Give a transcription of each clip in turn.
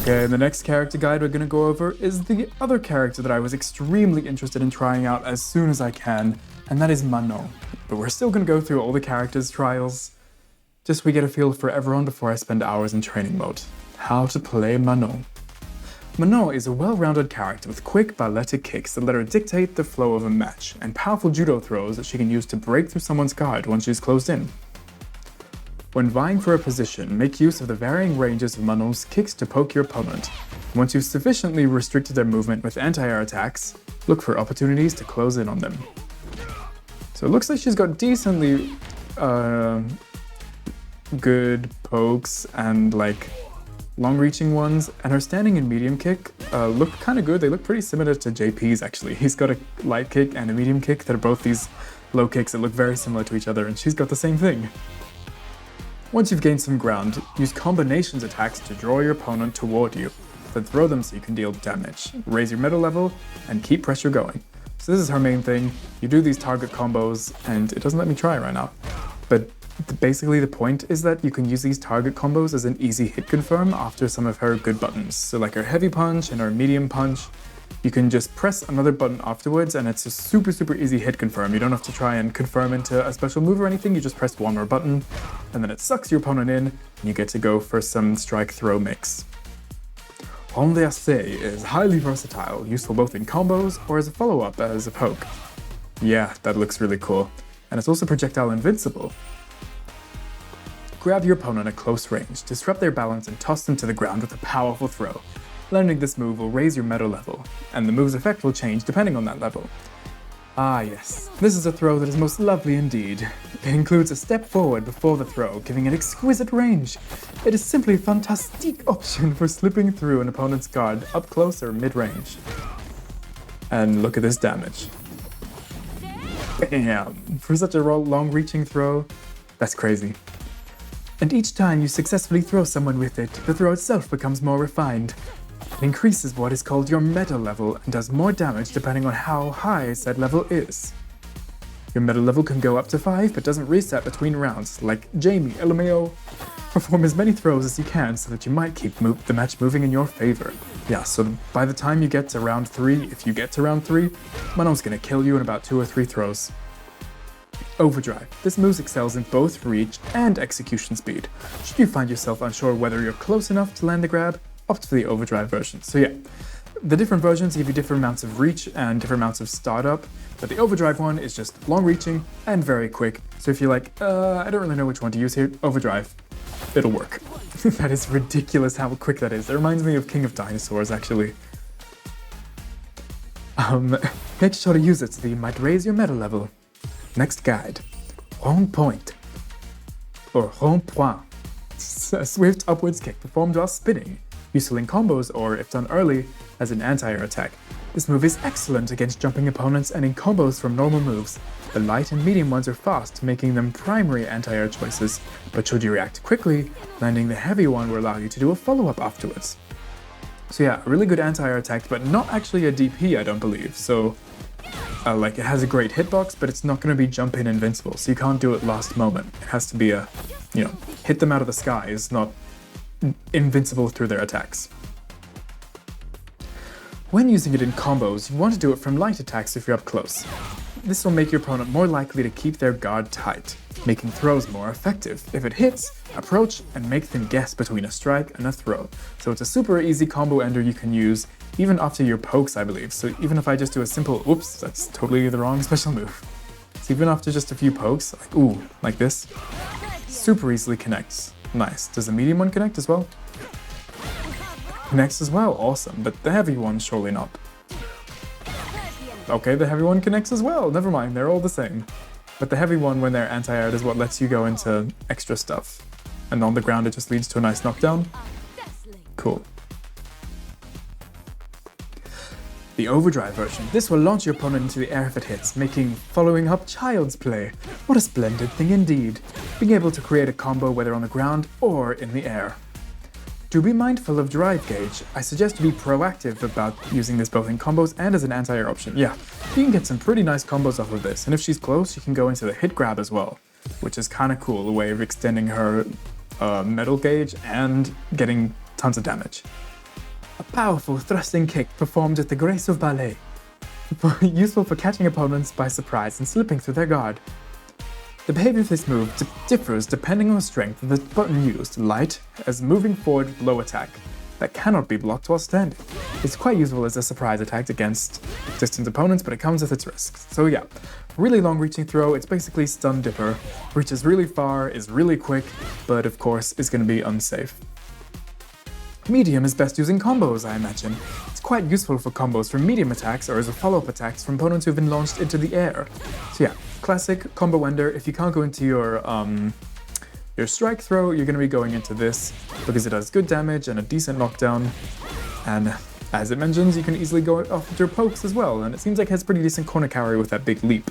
Okay, the next character guide we're gonna go over is the other character that I was extremely interested in trying out as soon as I can, and that is Manon. But we're still gonna go through all the characters' trials, just so we get a feel for everyone before I spend hours in training mode. How to play Manon. Manon is a well-rounded character with quick balletic kicks that let her dictate the flow of a match, and powerful judo throws that she can use to break through someone's guard once she's closed in. When vying for a position, make use of the varying ranges of Manon's kicks to poke your opponent. Once you've sufficiently restricted their movement with anti-air attacks, look for opportunities to close in on them. So it looks like she's got decently good pokes and like long-reaching ones, and her standing and medium kick look kind of good. They look pretty similar to JP's actually. He's got a light kick and a medium kick that are both these low kicks that look very similar to each other, and she's got the same thing. Once you've gained some ground, use combinations attacks to draw your opponent toward you, then throw them so you can deal damage, raise your metal level, and keep pressure going. So this is her main thing. You do these target combos, and it doesn't let me try right now, but basically the point is that you can use these target combos as an easy hit confirm after some of her good buttons. So like her heavy punch and her medium punch, you can just press another button afterwards and it's a super easy hit confirm. You don't have to try and confirm into a special move or anything, you just press one more button and then it sucks your opponent in and you get to go for some strike throw mix. Renversé is highly versatile, useful both in combos or as a follow-up as a poke. Yeah, that looks really cool. And it's also projectile invincible. Grab your opponent at close range, disrupt their balance and toss them to the ground with a powerful throw. Learning this move will raise your meta level, and the move's effect will change depending on that level. Ah yes, this is a throw that is most lovely indeed. It includes a step forward before the throw, giving it exquisite range. It is simply a fantastic option for slipping through an opponent's guard up close or mid-range. And look at this damage. Bam! For such a long-reaching throw, that's crazy. And each time you successfully throw someone with it, the throw itself becomes more refined. It increases what is called your meta level and does more damage depending on how high said level is. Your meta level can go up to 5 but doesn't reset between rounds, like Jamie, LMAO. Perform as many throws as you can so that you might keep the match moving in your favor. Yeah, so by the time you get to round 3, if you get to round 3, Manon's gonna kill you in about 2 or 3 throws. Overdrive. This move excels in both reach and execution speed. Should you find yourself unsure whether you're close enough to land the grab, opt for the overdrive version. So yeah, the different versions give you different amounts of reach and different amounts of startup, but the overdrive one is just long reaching and very quick. So if you're like, I don't really know which one to use here, overdrive, it'll work. That is ridiculous how quick that is. It reminds me of King of Dinosaurs actually. Make sure to use it so that you might raise your meta level. Next guide, rond point, or rond point, a swift upwards kick performed while spinning, useful in combos or, if done early, as an anti-air attack. This move is excellent against jumping opponents and in combos from normal moves. The light and medium ones are fast, making them primary anti-air choices, but should you react quickly, landing the heavy one will allow you to do a follow-up afterwards. So yeah, a really good anti-air attack, but not actually a DP, I don't believe, so like it has a great hitbox, but it's not going to be jump in invincible, so you can't do it last moment. It has to be a, hit them out of the sky, it's not invincible through their attacks. When using it in combos, you want to do it from light attacks if you're up close. This will make your opponent more likely to keep their guard tight, making throws more effective. If it hits, approach and make them guess between a strike and a throw. So it's a super easy combo ender you can use even after your pokes, I believe. So even if I just do a simple, oops, that's totally the wrong special move. So even after just a few pokes, like ooh, like this, super easily connects. Nice. Does the medium one connect as well? Connects as well, awesome. But the heavy one, surely not. Okay, the heavy one connects as well. Never mind, they're all the same. But the heavy one, when they're anti-aired, is what lets you go into extra stuff. And on the ground, it just leads to a nice knockdown. Cool. The overdrive version. This will launch your opponent into the air if it hits, making following up child's play. What a splendid thing indeed. Being able to create a combo whether on the ground or in the air. Do be mindful of drive gauge. I suggest to be proactive about using this both in combos and as an anti-air option. Yeah, you can get some pretty nice combos off of this, and if she's close, you can go into the hit grab as well, which is kind of cool, a way of extending her metal gauge and getting tons of damage. A powerful thrusting kick performed with the grace of ballet, useful for catching opponents by surprise and slipping through their guard. The behavior of this move differs depending on the strength of the button used. Light as moving forward blow attack that cannot be blocked while standing. It's quite useful as a surprise attack against distant opponents, but it comes with its risks. So yeah, really long reaching throw, it's basically stun dipper, reaches really far, is really quick, but of course is going to be unsafe. Medium is best using combos, I imagine. It's quite useful for combos from medium attacks or as a follow-up attacks from opponents who've been launched into the air. So yeah, classic combo ender. If you can't go into your strike throw, you're going to be going into this because it does good damage and a decent knockdown. And as it mentions, you can easily go off with your pokes as well, and it seems like it has pretty decent corner carry with that big leap.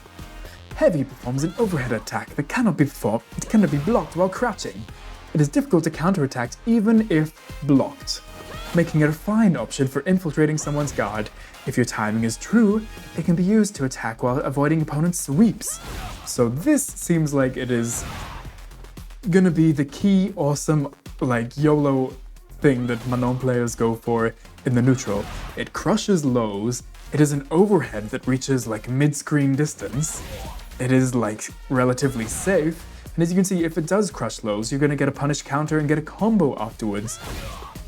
Heavy performs an overhead attack that cannot be blocked while crouching. It is difficult to counterattack even if blocked, making it a fine option for infiltrating someone's guard. If your timing is true, it can be used to attack while avoiding opponents' sweeps. So this seems like it is gonna be the key awesome like YOLO thing that Manon players go for in the neutral. It crushes lows, it is an overhead that reaches like mid-screen distance, it is like relatively safe, and as you can see, if it does crush lows, you're gonna get a punish counter and get a combo afterwards.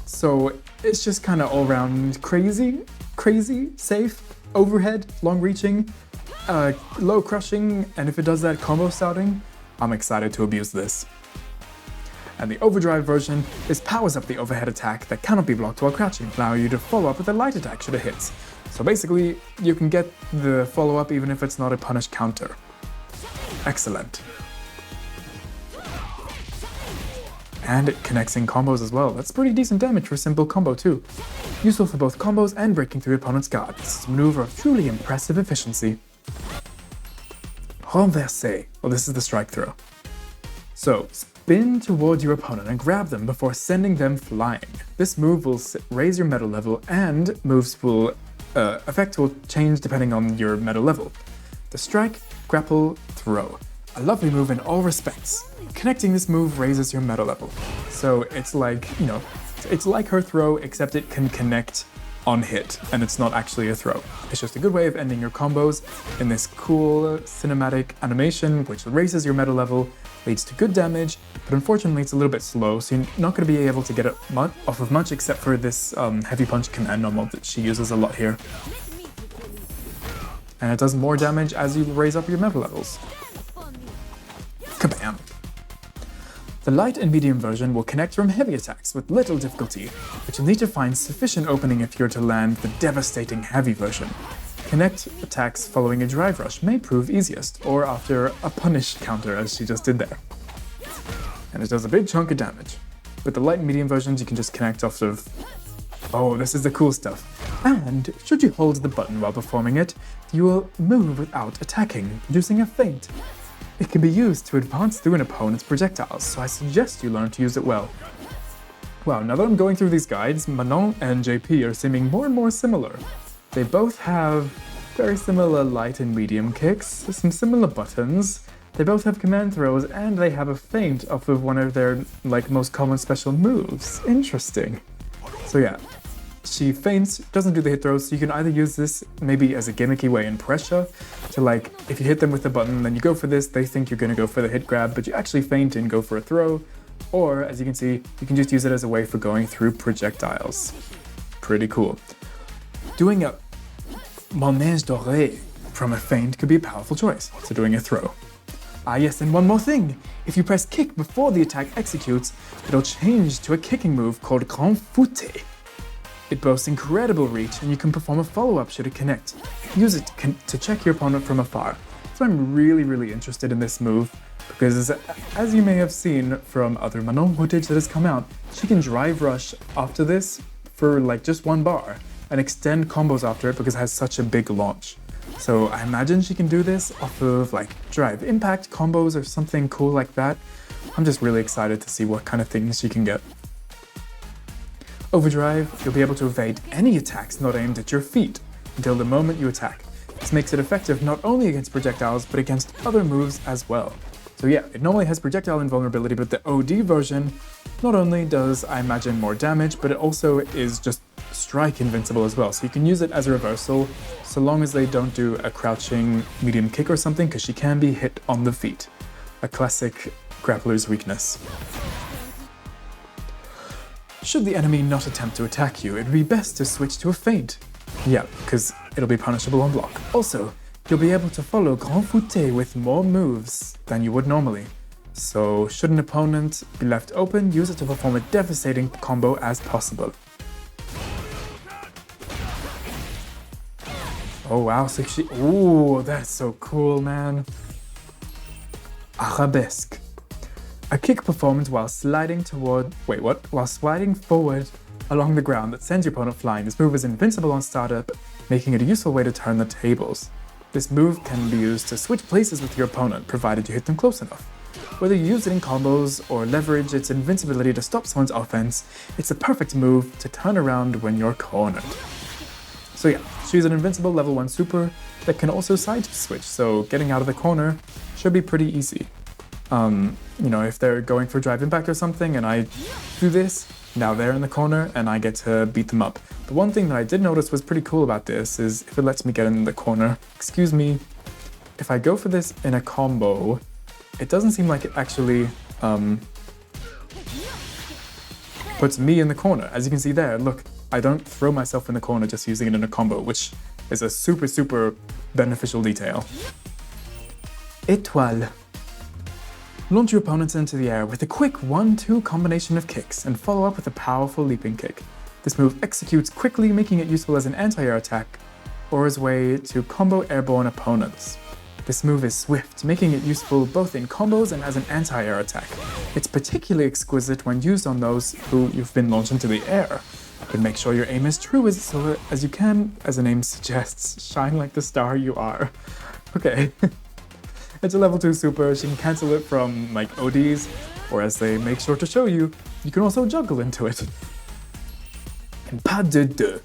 So it's just kind of all around crazy, safe, overhead, long reaching, low crushing, and if it does that combo starting, I'm excited to abuse this. And the overdrive version powers up the overhead attack that cannot be blocked while crouching, allowing you to follow up with a light attack should it hits. So basically, you can get the follow up even if it's not a punish counter. Excellent. And it connects in combos as well. That's pretty decent damage for a simple combo too. Useful for both combos and breaking through opponent's guard. This is a maneuver of truly impressive efficiency. Renverser. Well, this is the strike throw. So, spin towards your opponent and grab them before sending them flying. This move will raise your metal level, and moves will effect will change depending on your metal level. The strike, grapple, throw. A lovely move in all respects. Connecting this move raises your meta level. So it's like, you know, it's like her throw, except it can connect on hit, and it's not actually a throw. It's just a good way of ending your combos in this cool cinematic animation, which raises your meta level, leads to good damage, but unfortunately it's a little bit slow, so you're not going to be able to get it off of much except for this heavy punch command normal that she uses a lot here. And it does more damage as you raise up your meta levels. Kabam! The light and medium version will connect from heavy attacks with little difficulty, but you'll need to find sufficient opening if you're to land the devastating heavy version. Connect attacks following a drive rush may prove easiest, or after a punish counter as she just did there. And it does a big chunk of damage. With the light and medium versions you can just connect off of... Oh, this is the cool stuff. And should you hold the button while performing it, you will move without attacking, producing a feint. It can be used to advance through an opponent's projectiles, so I suggest you learn to use it well. Well, now that I'm going through these guides, Manon and JP are seeming more and more similar. They both have very similar light and medium kicks, some similar buttons, they both have command throws, and they have a feint off of one of their most common special moves. Interesting. So yeah, she feints, doesn't do the hit throws, so you can either use this maybe as a gimmicky way in pressure, to if you hit them with the button, then you go for this, they think you're gonna go for the hit grab, but you actually feint and go for a throw, or as you can see, you can just use it as a way for going through projectiles. Pretty cool. Doing a manège doré from a feint could be a powerful choice, so doing a throw. Ah yes, and one more thing! If you press kick before the attack executes, it'll change to a kicking move called grand fouté. It boasts incredible reach, and you can perform a follow-up should it connect. Use it to check your opponent from afar. So I'm really interested in this move, because as you may have seen from other Manon footage that has come out, she can drive rush after this for just one bar, and extend combos after it because it has such a big launch. So I imagine she can do this off of drive impact combos or something cool like that. I'm just really excited to see what kind of things she can get. Overdrive, you'll be able to evade any attacks not aimed at your feet until the moment you attack. This makes it effective not only against projectiles, but against other moves as well. So yeah, it normally has projectile invulnerability, but the OD version not only does, I imagine, more damage, but it also is just strike invincible as well, so you can use it as a reversal so long as they don't do a crouching medium kick or something, because she can be hit on the feet. A classic grappler's weakness. Should the enemy not attempt to attack you, it would be best to switch to a feint. Yeah, because it'll be punishable on block. Also, you'll be able to follow Grand Fouté with more moves than you would normally. So should an opponent be left open, use it to perform a devastating combo as possible. Oh wow, so she... Ooh, that's so cool, man. Arabesque. A kick performed while sliding toward... Wait, what? While sliding forward along the ground that sends your opponent flying. This move is invincible on startup, making it a useful way to turn the tables. This move can be used to switch places with your opponent, provided you hit them close enough. Whether you use it in combos or leverage its invincibility to stop someone's offense, it's a perfect move to turn around when you're cornered. So yeah, she's an invincible level 1 super that can also side switch, so getting out of the corner should be pretty easy. You know, if they're going for drive impact or something and I do this, now they're in the corner and I get to beat them up. The one thing that I did notice was pretty cool about this is if it lets me get in the corner, excuse me, if I go for this in a combo, it doesn't seem like it actually puts me in the corner. As you can see there, look, I don't throw myself in the corner just using it in a combo, which is a super beneficial detail. Étoile. Launch your opponents into the air with a quick 1-2 combination of kicks and follow up with a powerful leaping kick. This move executes quickly, making it useful as an anti-air attack or as a way to combo airborne opponents. This move is swift, making it useful both in combos and as an anti-air attack. It's particularly exquisite when used on those who you've been launched into the air. But make sure your aim is true as you can, as the name suggests, shine like the star you are. Okay. It's a level 2 super, she can cancel it from like ODs, or as they make sure to show you, you can also juggle into it. And pas de deux.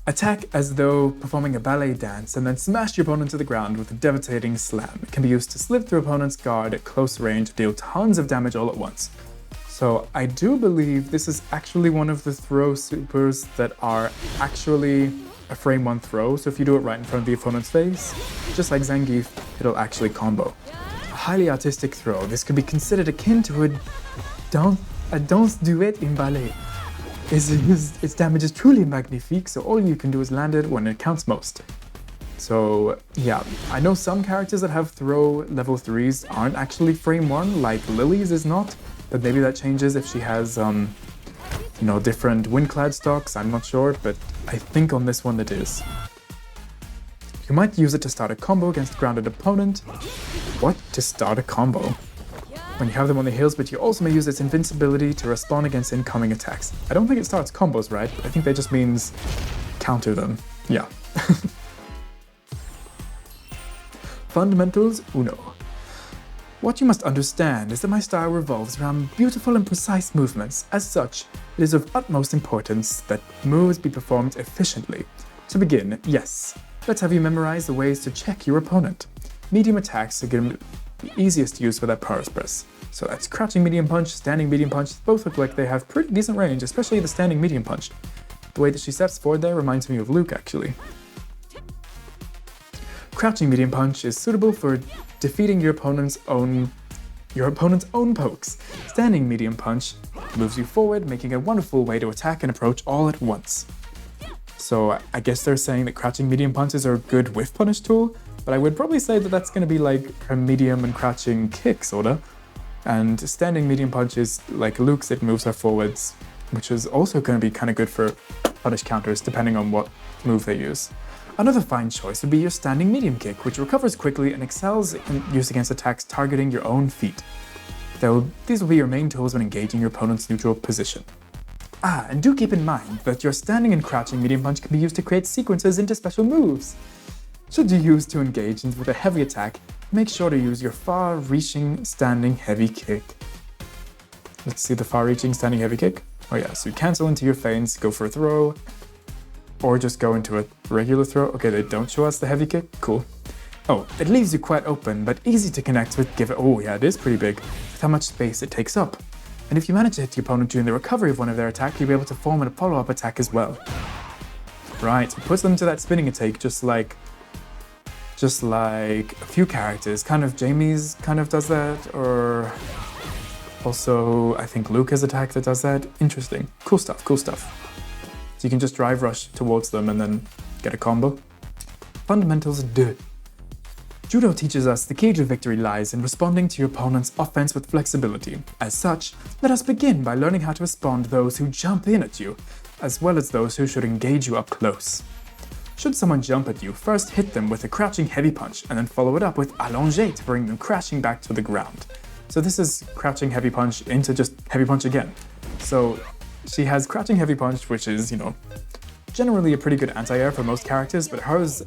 Attack as though performing a ballet dance and then smash your opponent to the ground with a devastating slam. It can be used to slip through opponent's guard at close range, deal tons of damage all at once. So I do believe this is actually one of the throw supers that are actually a frame 1 throw, so if you do it right in front of the opponent's face, just like Zangief, it'll actually combo. A highly artistic throw, this could be considered akin to a danse duet in ballet. Its damage is truly magnifique, so all you can do is land it when it counts most. So yeah, I know some characters that have throw level 3s aren't actually frame 1, like Lily's is not, but maybe that changes if she has you know, different Windclad stocks, I'm not sure, but I think on this one it is. You might use it to start a combo against a grounded opponent. What? To start a combo? When you have them on the heels, but you also may use its invincibility to respond against incoming attacks. I don't think it starts combos, right? I think that just means counter them. Yeah. Fundamentals uno. What you must understand is that my style revolves around beautiful and precise movements. As such, it is of utmost importance that moves be performed efficiently. To begin, yes, let's have you memorize the ways to check your opponent. Medium attacks are going to be easiest to use for that power press. So that's crouching medium punch, standing medium punch, both look like they have pretty decent range, especially the standing medium punch. The way that she steps forward there reminds me of Luke, actually. Crouching medium punch is suitable for defeating your opponent's own pokes. Standing medium punch moves you forward, making a wonderful way to attack and approach all at once. So I guess they're saying that crouching medium punches are a good whiff punish tool, but I would probably say that that's going to be like a medium and crouching kick, sorta. And standing medium punch is like Luke's, it moves her forwards, which is also going to be kind of good for punish counters depending on what move they use. Another fine choice would be your standing medium kick, which recovers quickly and excels in use against attacks targeting your own feet. These will be your main tools when engaging your opponent's neutral position. And do keep in mind that your standing and crouching medium punch can be used to create sequences into special moves. Should you use to engage with a heavy attack, make sure to use your far-reaching standing heavy kick. Let's see the far-reaching standing heavy kick. Oh yeah, so you cancel into your feints, go for a throw, or just go into a regular throw. Okay, they don't show us the heavy kick, cool. Oh, it leaves you quite open, but easy to connect with oh yeah, it is pretty big, with how much space it takes up. And if you manage to hit your opponent during the recovery of one of their attacks, you'll be able to form a follow-up attack as well. Right, so puts them to that spinning attack just like a few characters. Kind of Jamie's kind of does that, or also I think Luke has an attack that does that. Interesting. Cool stuff, cool stuff. So you can just drive rush towards them and then get a combo. Fundamentals 2. Judo teaches us the key to victory lies in responding to your opponent's offense with flexibility. As such, let us begin by learning how to respond to those who jump in at you, as well as those who should engage you up close. Should someone jump at you, first hit them with a crouching heavy punch and then follow it up with allongé to bring them crashing back to the ground. So this is crouching heavy punch into just heavy punch again. So she has crouching heavy punch, which is, you know, generally a pretty good anti-air for most characters, but hers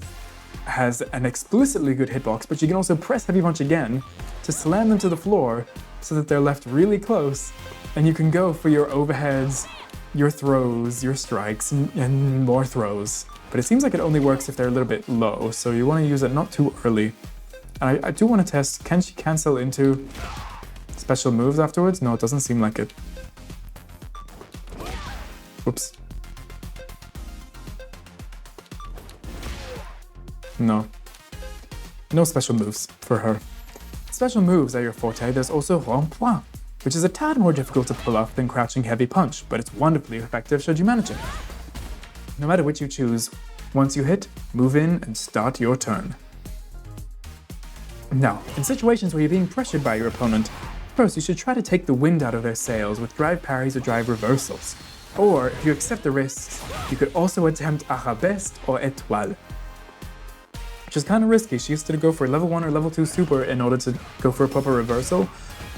has an explicitly good hitbox, but you can also press heavy punch again to slam them to the floor so that they're left really close, and you can go for your overheads, your throws, your strikes, and more throws. But it seems like it only works if they're a little bit low, so you want to use it not too early. And I do want to test, can she cancel into special moves afterwards? No, it doesn't seem like it. Whoops. No. No special moves for her. Special moves are your forte. There's also rond-point, which is a tad more difficult to pull off than crouching heavy punch, but it's wonderfully effective should you manage it. No matter which you choose, once you hit, move in and start your turn. Now, in situations where you're being pressured by your opponent, first you should try to take the wind out of their sails with drive parries or drive reversals. Or, if you accept the risks, you could also attempt arabesque or étoile, which is kind of risky. She used to go for level 1 or level 2 super in order to go for a proper reversal.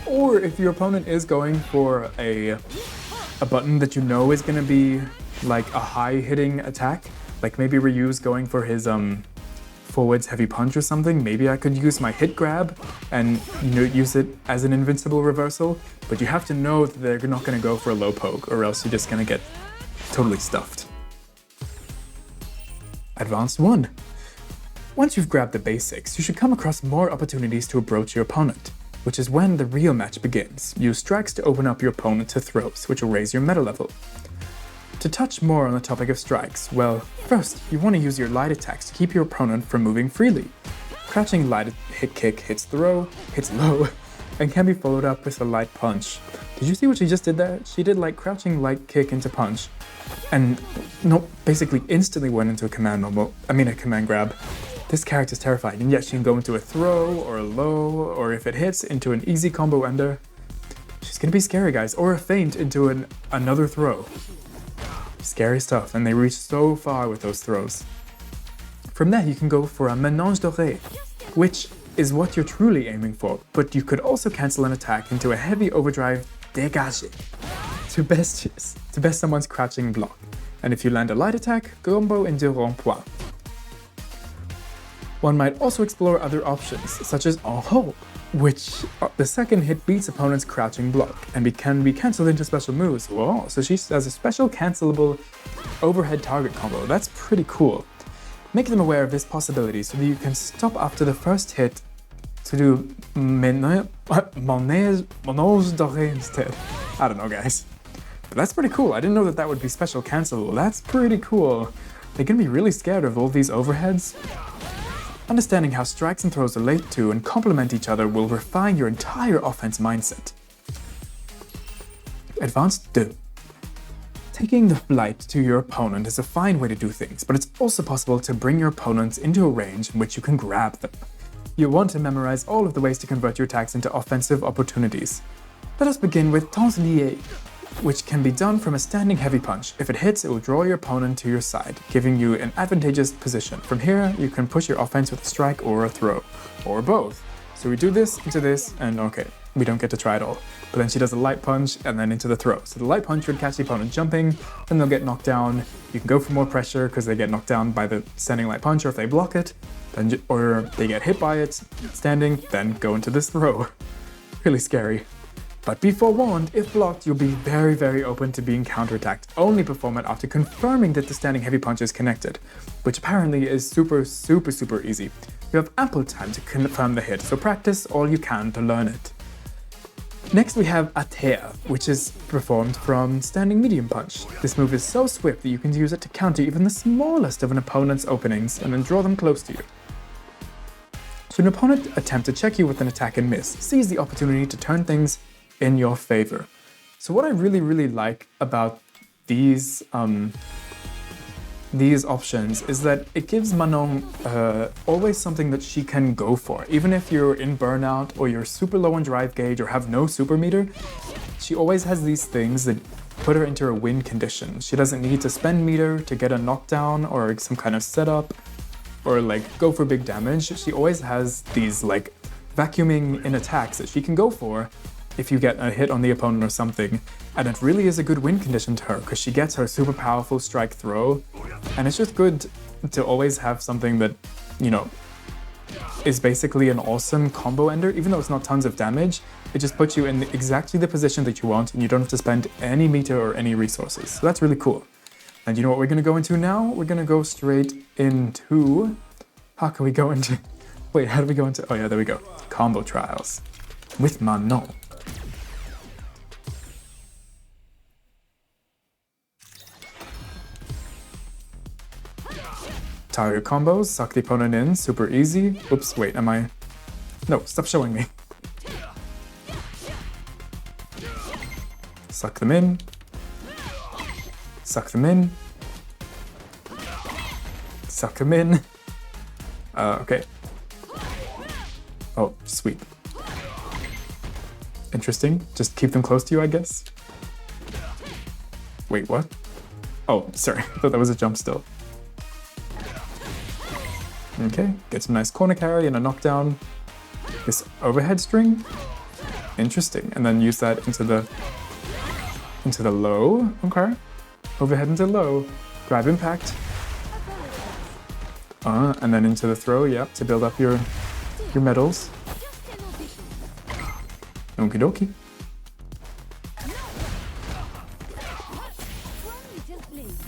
Or if your opponent is going for a button that you know is going to be like a high hitting attack, like maybe Ryu's going for his forwards heavy punch or something, maybe I could use my hit grab and, you know, use it as an invincible reversal, but you have to know that they're not going to go for a low poke or else you're just going to get totally stuffed. Advanced 1. Once you've grabbed the basics, you should come across more opportunities to approach your opponent, which is when the real match begins. Use strikes to open up your opponent to throws, which will raise your meta level. To touch more on the topic of strikes, well, first, you want to use your light attacks to keep your opponent from moving freely. Crouching light hit kick hits throw, hits low, and can be followed up with a light punch. Did you see what she just did there? She did like crouching light kick into punch, and basically instantly went into a command grab. This character's terrifying, and yet she can go into a throw or a low, or if it hits, into an easy combo ender. She's gonna be scary, guys, or a feint into another throw. Scary stuff, and they reach so far with those throws. From there, you can go for a mélange doré, which is what you're truly aiming for, but you could also cancel an attack into a heavy overdrive dégagé to best someone's crouching block. And if you land a light attack, combo into rond-point. One might also explore other options, such as en haut, which the second hit beats opponent's crouching block and can be cancelled into special moves. Whoa, so she has a special cancelable overhead target combo. That's pretty cool. Make them aware of this possibility so that you can stop after the first hit to do mélange doré instead. I don't know, guys. But that's pretty cool. I didn't know that would be special cancelable. That's pretty cool. They're gonna be really scared of all these overheads. Understanding how strikes and throws relate to and complement each other will refine your entire offense mindset. Advanced 2. Taking the flight to your opponent is a fine way to do things, but it's also possible to bring your opponents into a range in which you can grab them. You'll want to memorize all of the ways to convert your attacks into offensive opportunities. Let us begin with temps lié, which can be done from a standing heavy punch. If it hits, it will draw your opponent to your side, giving you an advantageous position. From here, you can push your offense with a strike or a throw, or both. So we do this into this, and okay, we don't get to try it all. But then she does a light punch, and then into the throw. So the light punch would catch the opponent jumping, then they'll get knocked down. You can go for more pressure because they get knocked down by the standing light punch, or if they block it, then or they get hit by it standing, then go into this throw. Really scary. But be forewarned, if blocked, you'll be very, very open to being counterattacked. Only perform it after confirming that the standing heavy punch is connected, which apparently is super, super, super easy. You have ample time to confirm the hit, so practice all you can to learn it. Next we have Atea, which is performed from standing medium punch. This move is so swift that you can use it to counter even the smallest of an opponent's openings and then draw them close to you. Should an opponent attempt to check you with an attack and miss, seize the opportunity to turn things in your favor. So what I really like about these options is that it gives Manon always something that she can go for. Even if you're in burnout or you're super low on drive gauge or have no super meter, she always has these things that put her into a win condition. She doesn't need to spend meter to get a knockdown or some kind of setup or like go for big damage. She always has these like vacuuming in attacks that she can go for if you get a hit on the opponent or something, and it really is a good win condition to her because she gets her super powerful strike throw, and it's just good to always have something that, you know, is basically an awesome combo ender. Even though it's not tons of damage, it just puts you in exactly the position that you want and you don't have to spend any meter or any resources. So that's really cool. And you know what we're gonna go into now? We're gonna go straight into, how can we go into, wait, how do we go into, oh yeah, there we go. Combo trials with Manon. Tile your combos, suck the opponent in, super easy. Oops, wait, am I? No, stop showing me. Suck them in. Suck them in. Suck them in. Okay. Oh, sweet. Interesting. Just keep them close to you, I guess. Wait, what? Oh, sorry. I thought that was a jump still. Okay, get some nice corner carry and a knockdown. This overhead string. Interesting. And then use that into the low. Okay. Overhead into low. Grab impact. And then into the throw, yep, to build up your medals. Okie dokie.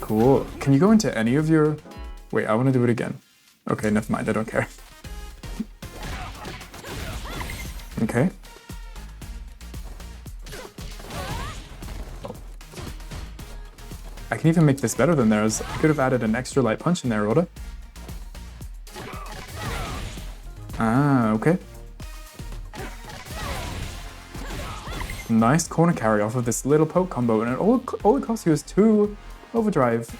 Cool. Can you go into any of your... Wait, I want to do it again. Okay, never mind, I don't care. Okay. Oh. I can even make this better than theirs. I could have added an extra light punch in there, Oda. Ah, okay. Nice corner carry off of this little poke combo, and all it costs you is 2 overdrive,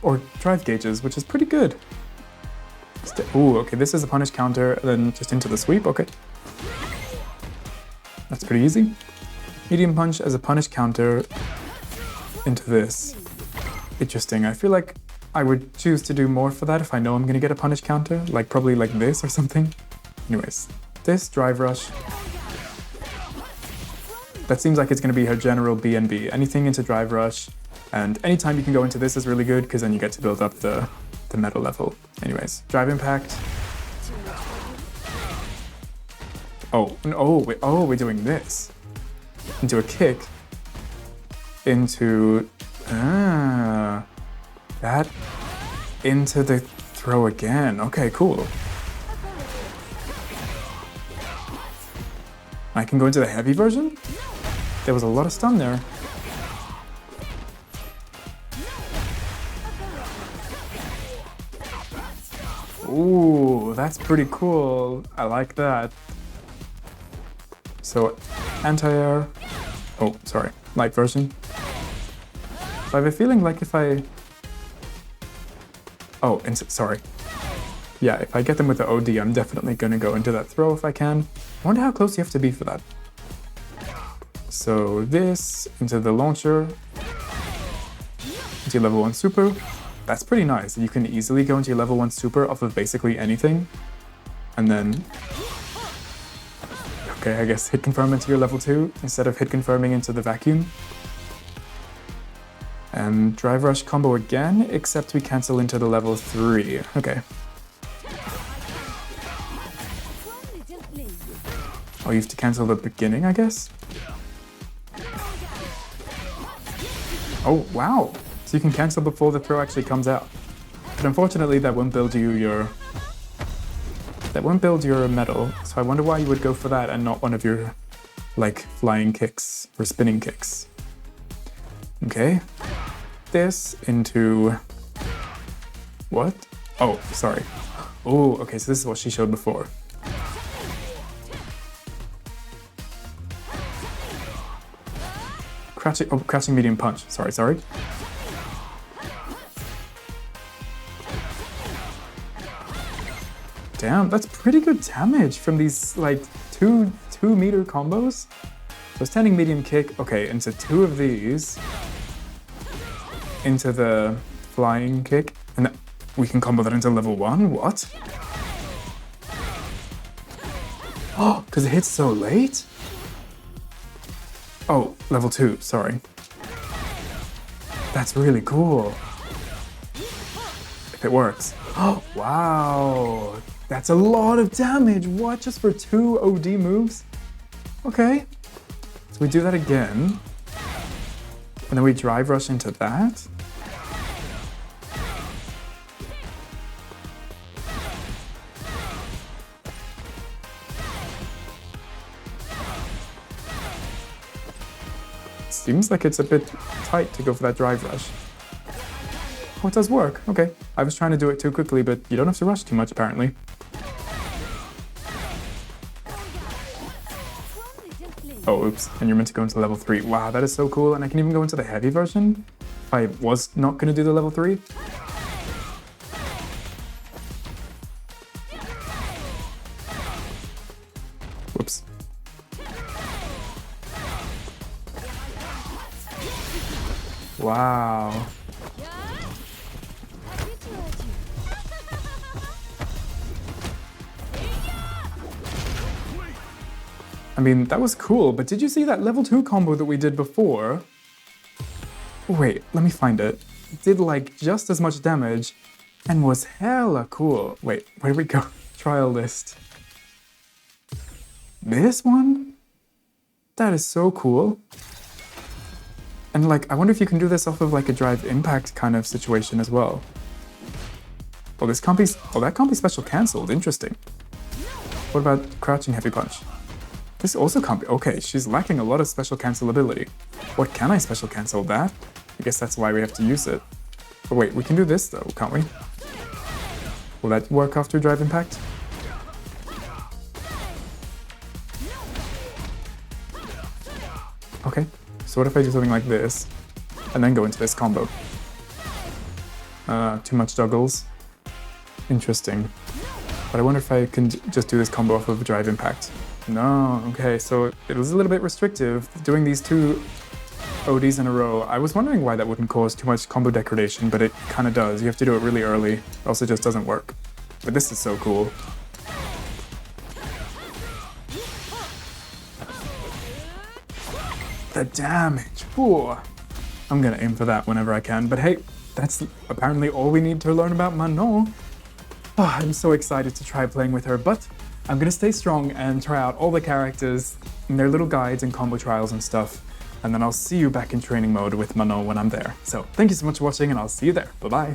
or drive gauges, which is pretty good. Ooh, okay, this is a punish counter, then just into the sweep, okay. That's pretty easy. Medium punch as a punish counter into this. Interesting, I feel like I would choose to do more for that if I know I'm gonna get a punish counter, like probably like this or something. Anyways, this drive rush. That seems like it's gonna be her general BNB. Anything into drive rush, and anytime you can go into this is really good because then you get to build up the metal level. Anyways, drive impact. Oh, wait, we're doing this. Into a kick. Into, that. Into the throw again. Okay, cool. I can go into the heavy version? There was a lot of stun there. Ooh, that's pretty cool. I like that. So, anti-air. Oh, sorry. Light version. So I have a feeling like if I... Oh, sorry. Yeah, if I get them with the OD, I'm definitely gonna go into that throw if I can. I wonder how close you have to be for that. So this, into the launcher. Into level 1 super. That's pretty nice. You can easily go into your level 1 super off of basically anything. And then... Okay, I guess hit confirm into your level 2 instead of hit confirming into the vacuum. And drive rush combo again, except we cancel into the level 3. Okay. Oh, you have to cancel the beginning, I guess? Oh, wow! So you can cancel before the throw actually comes out. But unfortunately, that won't build you your... That won't build your medal, so I wonder why you would go for that and not one of your like flying kicks or spinning kicks. Okay, this into, what? Oh, sorry. Oh, okay, so this is what she showed before. Crouching medium punch, sorry. Damn, that's pretty good damage from these like two meter combos. So standing medium kick, okay, into two of these, into the flying kick, and we can combo that into level 1, what? Oh, because it hits so late? Oh, level 2, sorry. That's really cool. If it works. Oh, wow. That's a lot of damage. What? Just for 2 OD moves? Okay. So we do that again. And then we drive rush into that. Seems like it's a bit tight to go for that drive rush. Oh, it does work. Okay. I was trying to do it too quickly, but you don't have to rush too much, apparently. Oh, oops. And you're meant to go into level 3. Wow, that is so cool. And I can even go into the heavy version if I was not going to do the level 3. Whoops. Wow. I mean, that was cool, but did you see that level 2 combo that we did before? Wait, let me find it. It did like just as much damage and was hella cool. Wait, where did we go? Trial list. This one? That is so cool. And like, I wonder if you can do this off of like a drive impact kind of situation as well. Oh, this can't be, oh, that can't be special cancelled. Interesting. What about crouching heavy punch? This also can't be, okay, she's lacking a lot of special cancel ability. What can I special cancel? That? I guess that's why we have to use it. But wait, we can do this though, can't we? Will that work after drive impact? Okay, so what if I do something like this, and then go into this combo? Too much juggles. Interesting. But I wonder if I can just do this combo off of drive impact. No, okay, so it was a little bit restrictive doing these 2 ODs in a row. I was wondering why that wouldn't cause too much combo degradation, but it kind of does. You have to do it really early, or else it just doesn't work. But this is so cool. The damage, ooh. I'm gonna aim for that whenever I can, but hey, that's apparently all we need to learn about Manon. Oh, I'm so excited to try playing with her, but I'm gonna stay strong and try out all the characters and their little guides and combo trials and stuff, and then I'll see you back in training mode with Manon when I'm there. So thank you so much for watching, and I'll see you there. Bye-bye.